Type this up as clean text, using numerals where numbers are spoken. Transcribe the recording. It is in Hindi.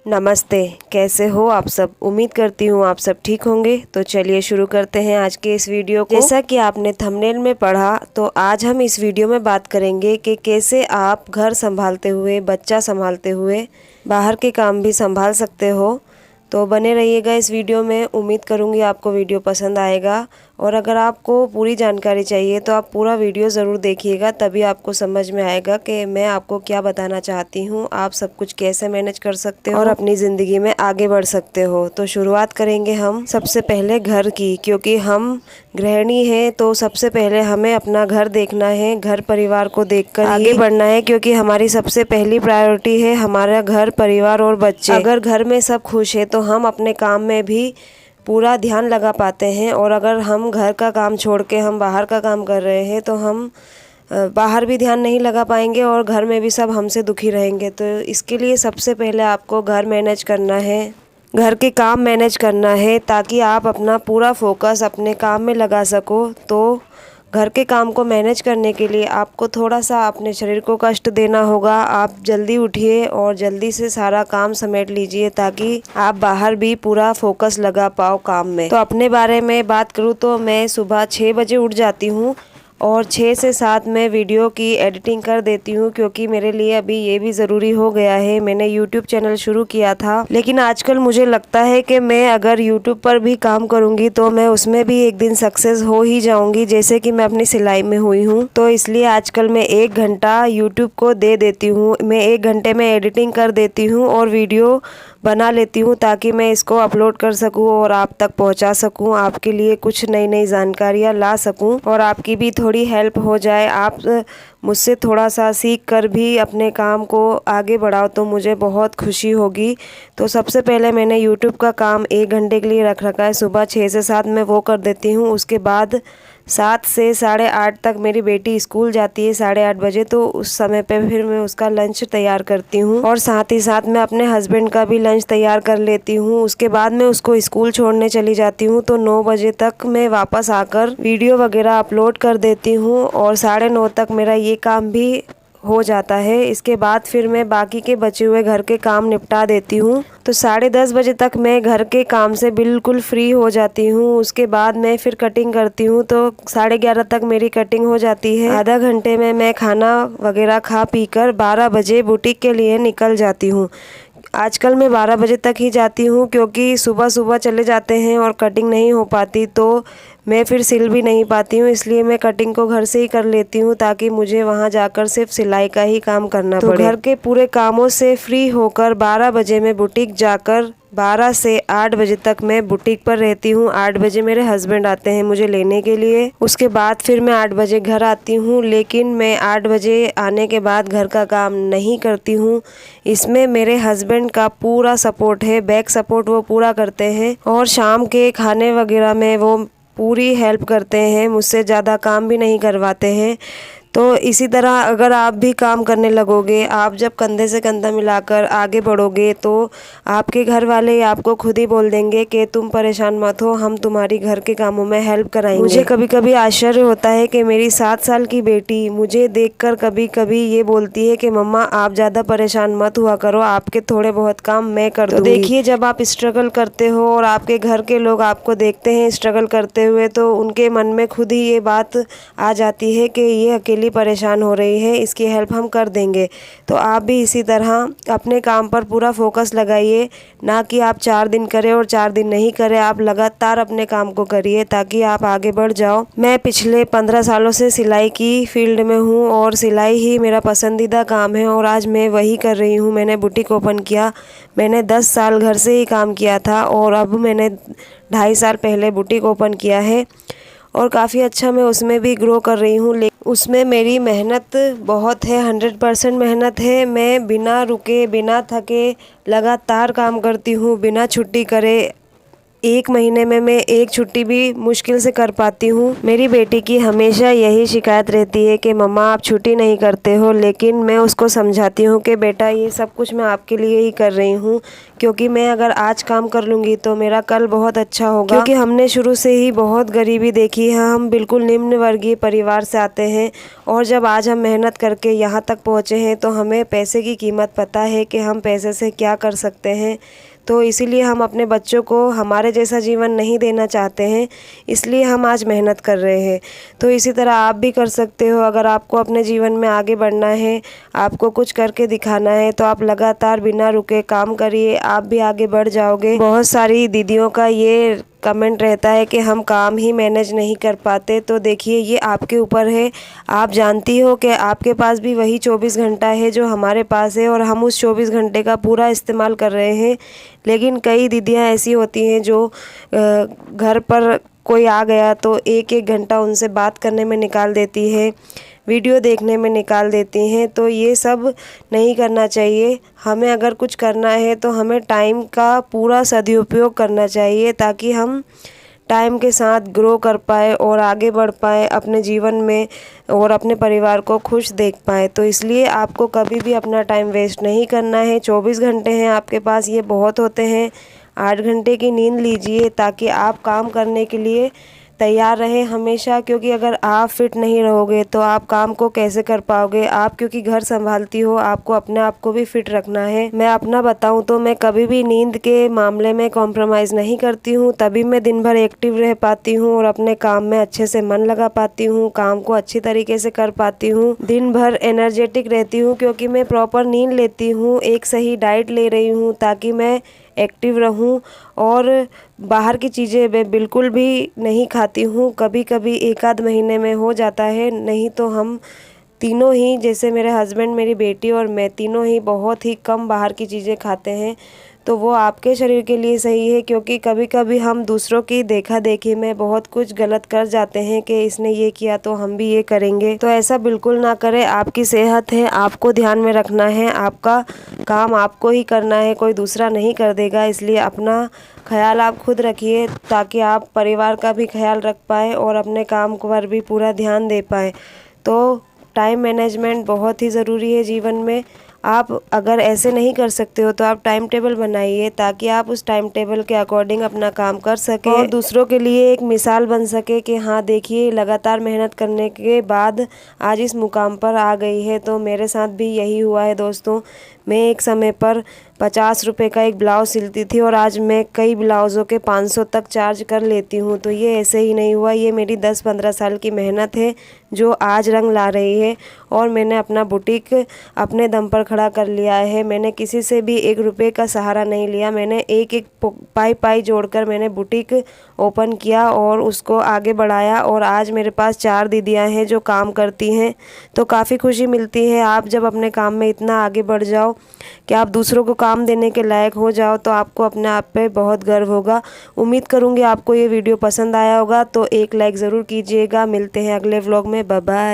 नमस्ते। कैसे हो आप सब? उम्मीद करती हूँ आप सब ठीक होंगे। तो चलिए शुरू करते हैं आज के इस वीडियो को। जैसा कि आपने थंबनेल में पढ़ा, तो आज हम इस वीडियो में बात करेंगे कि कैसे आप घर संभालते हुए, बच्चा संभालते हुए बाहर के काम भी संभाल सकते हो। तो बने रहिएगा इस वीडियो में। उम्मीद करूँगी आपको वीडियो पसंद आएगा, और अगर आपको पूरी जानकारी चाहिए तो आप पूरा वीडियो ज़रूर देखिएगा, तभी आपको समझ में आएगा कि मैं आपको क्या बताना चाहती हूँ। आप सब कुछ कैसे मैनेज कर सकते हो और अपनी ज़िंदगी में आगे बढ़ सकते हो। तो शुरुआत करेंगे हम सबसे पहले घर की, क्योंकि हम गृहिणी हैं तो सबसे पहले हमें अपना घर देखना है, घर परिवार को देखकर आगे बढ़ना है, क्योंकि हमारी सबसे पहली प्रायोरिटी है हमारा घर परिवार और बच्चे। अगर घर में सब खुश है तो हम अपने काम में भी पूरा ध्यान लगा पाते हैं, और अगर हम घर का काम छोड़ के हम बाहर का काम कर रहे हैं तो हम बाहर भी ध्यान नहीं लगा पाएंगे और घर में भी सब हमसे दुखी रहेंगे। तो इसके लिए सबसे पहले आपको घर मैनेज करना है, घर के काम मैनेज करना है, ताकि आप अपना पूरा फोकस अपने काम में लगा सको। तो घर के काम को मैनेज करने के लिए आपको थोड़ा सा अपने शरीर को कष्ट देना होगा। आप जल्दी उठिए और जल्दी से सारा काम समेट लीजिए, ताकि आप बाहर भी पूरा फोकस लगा पाओ काम में। तो अपने बारे में बात करूँ तो मैं सुबह 6 बजे उठ जाती हूँ, और 6 से 7 में वीडियो की एडिटिंग कर देती हूँ, क्योंकि मेरे लिए अभी ये भी ज़रूरी हो गया है। मैंने यूट्यूब चैनल शुरू किया था, लेकिन आजकल मुझे लगता है कि मैं अगर यूट्यूब पर भी काम करूँगी तो मैं उसमें भी एक दिन सक्सेस हो ही जाऊँगी, जैसे कि मैं अपनी सिलाई में हुई हूँ। तो इसलिए आजकल मैं 1 घंटा यूट्यूब को दे देती हूँ। मैं 1 घंटे में एडिटिंग कर देती हूँ और वीडियो बना लेती हूँ, ताकि मैं इसको अपलोड कर सकूँ और आप तक पहुँचा सकूँ, आपके लिए कुछ नई नई जानकारियाँ ला सकूँ, और आपकी भी थोड़ी हेल्प हो जाए। आप मुझसे थोड़ा सा सीख कर भी अपने काम को आगे बढ़ाओ तो मुझे बहुत खुशी होगी। तो सबसे पहले मैंने यूट्यूब का काम 1 घंटे के लिए रख रखा है। सुबह 6 से 7 में वो कर देती हूँ। उसके बाद 7 से 8:30 तक मेरी बेटी स्कूल जाती है, 8:30 बजे। तो उस समय पे फिर मैं उसका लंच तैयार करती हूँ, और साथ ही साथ मैं अपने हस्बैंड का भी लंच तैयार कर लेती हूँ। उसके बाद मैं उसको स्कूल छोड़ने चली जाती हूँ। तो 9 बजे तक मैं वापस आकर वीडियो वगैरह अपलोड कर देती हूँ, और 9:30 तक मेरा ये काम भी हो जाता है। इसके बाद फिर मैं बाकी के बचे हुए घर के काम निपटा देती हूँ। तो 10:30 बजे तक मैं घर के काम से बिल्कुल फ्री हो जाती हूँ। उसके बाद मैं फिर कटिंग करती हूँ, तो 11:30 तक मेरी कटिंग हो जाती है। आधा घंटे में मैं खाना वगैरह खा पी कर 12 बजे बुटीक के लिए निकल जाती हूँ। आजकल मैं 12 बजे तक ही जाती हूँ, क्योंकि सुबह सुबह चले जाते हैं और कटिंग नहीं हो पाती, तो मैं फिर सिल भी नहीं पाती हूँ। इसलिए मैं कटिंग को घर से ही कर लेती हूँ, ताकि मुझे वहाँ जाकर सिर्फ सिलाई का ही काम करना पड़े। घर के पूरे कामों से फ्री होकर 12 बजे मैं बुटीक जाकर 12 से 8 बजे तक मैं बुटीक पर रहती हूँ। 8 बजे मेरे हस्बैंड आते हैं मुझे लेने के लिए। उसके बाद फिर मैं 8 बजे घर आती हूँ, लेकिन मैं 8 बजे आने के बाद घर का काम नहीं करती हूँ। इसमें मेरे हस्बैंड का पूरा सपोर्ट है, बैक सपोर्ट वो पूरा करते हैं, और शाम के खाने वगैरह में वो पूरी हेल्प करते हैं, मुझसे ज़्यादा काम भी नहीं करवाते हैं। तो इसी तरह अगर आप भी काम करने लगोगे, आप जब कंधे से कंधा मिलाकर आगे बढ़ोगे, तो आपके घर वाले आपको खुद ही बोल देंगे कि तुम परेशान मत हो, हम तुम्हारी घर के कामों में हेल्प कराएंगे। मुझे कभी कभी आश्चर्य होता है कि मेरी 7 साल की बेटी मुझे देखकर कभी कभी ये बोलती है कि मम्मा आप ज़्यादा परेशान मत हुआ करो, आपके थोड़े बहुत काम मैं कर दूंगी। तो देखिए, जब आप स्ट्रगल करते हो और आपके घर के लोग आपको देखते हैं स्ट्रगल करते हुए, तो उनके मन में खुद ही ये बात आ जाती है कि ये अकेली परेशान हो रही है, इसकी हेल्प हम कर देंगे। तो आप भी इसी तरह अपने काम पर पूरा फोकस लगाइए, ना कि आप 4 दिन करें और 4 दिन नहीं करें। आप लगातार अपने काम को करिए, ताकि आप आगे बढ़ जाओ। मैं पिछले 15 सालों से सिलाई की फील्ड में हूँ, और सिलाई ही मेरा पसंदीदा काम है, और आज मैं वही कर रही हूँ। मैंने बुटीक ओपन किया, मैंने 10 साल घर से ही काम किया था, और अब मैंने 2.5 साल पहले बुटीक ओपन किया है, और काफ़ी अच्छा मैं उसमें भी ग्रो कर रही हूँ। लेकिन उसमें मेरी मेहनत बहुत है, 100% मेहनत है। मैं बिना रुके बिना थके लगातार काम करती हूँ, बिना छुट्टी करे। 1 महीने में मैं 1 छुट्टी भी मुश्किल से कर पाती हूँ। मेरी बेटी की हमेशा यही शिकायत रहती है कि मम्मा आप छुट्टी नहीं करते हो, लेकिन मैं उसको समझाती हूँ कि बेटा ये सब कुछ मैं आपके लिए ही कर रही हूँ, क्योंकि मैं अगर आज काम कर लूँगी तो मेरा कल बहुत अच्छा होगा। क्योंकि हमने शुरू से ही बहुत गरीबी देखी है, हम बिल्कुल निम्न वर्गीय परिवार से आते हैं और जब आज हम मेहनत करके यहाँ तक पहुँचे हैं तो हमें पैसे की कीमत पता है कि हम पैसे से क्या कर सकते हैं। तो इसीलिए हम अपने बच्चों को हमारे जैसा जीवन नहीं देना चाहते हैं, इसलिए हम आज मेहनत कर रहे हैं। तो इसी तरह आप भी कर सकते हो। अगर आपको अपने जीवन में आगे बढ़ना है, आपको कुछ करके दिखाना है, तो आप लगातार बिना रुके काम करिए, आप भी आगे बढ़ जाओगे। बहुत सारी दीदियों का ये कमेंट रहता है कि हम काम ही मैनेज नहीं कर पाते, तो देखिए ये आपके ऊपर है। आप जानती हो कि आपके पास भी वही 24 घंटा है जो हमारे पास है और हम उस 24 घंटे का पूरा इस्तेमाल कर रहे हैं। लेकिन कई दीदियां ऐसी होती हैं जो घर पर कोई आ गया तो 1-1 घंटा उनसे बात करने में निकाल देती है, वीडियो देखने में निकाल देती हैं। तो ये सब नहीं करना चाहिए। हमें अगर कुछ करना है तो हमें टाइम का पूरा सदुपयोग करना चाहिए, ताकि हम टाइम के साथ ग्रो कर पाए और आगे बढ़ पाए अपने जीवन में और अपने परिवार को खुश देख पाए। तो इसलिए आपको कभी भी अपना टाइम वेस्ट नहीं करना है। 24 घंटे हैं आपके पास, ये बहुत होते हैं। 8 घंटे की नींद लीजिए ताकि आप काम करने के लिए तैयार रहें हमेशा, क्योंकि अगर आप फिट नहीं रहोगे तो आप काम को कैसे कर पाओगे। आप क्योंकि घर संभालती हो, आपको अपने आप को भी फिट रखना है। मैं अपना बताऊं तो मैं कभी भी नींद के मामले में कॉम्प्रोमाइज़ नहीं करती हूं, तभी मैं दिन भर एक्टिव रह पाती हूं और अपने काम में अच्छे से मन लगा पाती हूं, काम को अच्छी तरीके से कर पाती हूँ, दिन भर एनर्जेटिक रहती हूँ, क्योंकि मैं प्रॉपर नींद लेती हूँ, एक सही डाइट ले रही हूँ ताकि मैं एक्टिव रहूं। और बाहर की चीज़ें मैं बिल्कुल भी नहीं खाती हूँ। कभी कभी 1-आध महीने में हो जाता है, नहीं तो हम तीनों ही, जैसे मेरे हस्बैंड, मेरी बेटी और मैं, तीनों ही बहुत ही कम बाहर की चीज़ें खाते हैं। तो वो आपके शरीर के लिए सही है, क्योंकि कभी कभी हम दूसरों की देखा देखी में बहुत कुछ गलत कर जाते हैं कि इसने ये किया तो हम भी ये करेंगे। तो ऐसा बिल्कुल ना करें। आपकी सेहत है, आपको ध्यान में रखना है, आपका काम आपको ही करना है, कोई दूसरा नहीं कर देगा। इसलिए अपना ख्याल आप खुद रखिए ताकि आप परिवार का भी ख्याल रख पाएँ और अपने काम पर भी पूरा ध्यान दे पाएँ। तो टाइम मैनेजमेंट बहुत ही ज़रूरी है जीवन में। आप अगर ऐसे नहीं कर सकते हो तो आप टाइम टेबल बनाइए, ताकि आप उस टाइम टेबल के अकॉर्डिंग अपना काम कर सकें और दूसरों के लिए एक मिसाल बन सके कि हाँ देखिए, लगातार मेहनत करने के बाद आज इस मुकाम पर आ गई है। तो मेरे साथ भी यही हुआ है दोस्तों। मैं एक समय पर 50 रुपये का एक ब्लाउज़ सिलती थी और आज मैं कई ब्लाउज़ों के 500 तक चार्ज कर लेती हूँ। तो ये ऐसे ही नहीं हुआ, ये मेरी 10-15 साल की मेहनत है जो आज रंग ला रही है और मैंने अपना बुटीक अपने दम पर खड़ा कर लिया है। मैंने किसी से भी 1 रुपये का सहारा नहीं लिया। मैंने एक पाई जोड़कर मैंने बुटीक ओपन किया और उसको आगे बढ़ाया और आज मेरे पास 4 दीदियाँ हैं जो काम करती हैं। तो काफ़ी खुशी मिलती है। आप जब अपने काम में इतना आगे बढ़ जाओ कि आप दूसरों को काम देने के लायक हो जाओ, तो आपको अपने आप पे बहुत गर्व होगा। उम्मीद करूँगी आपको ये वीडियो पसंद आया होगा, तो एक लाइक ज़रूर कीजिएगा। मिलते हैं अगले व्लॉग में। Bye bye.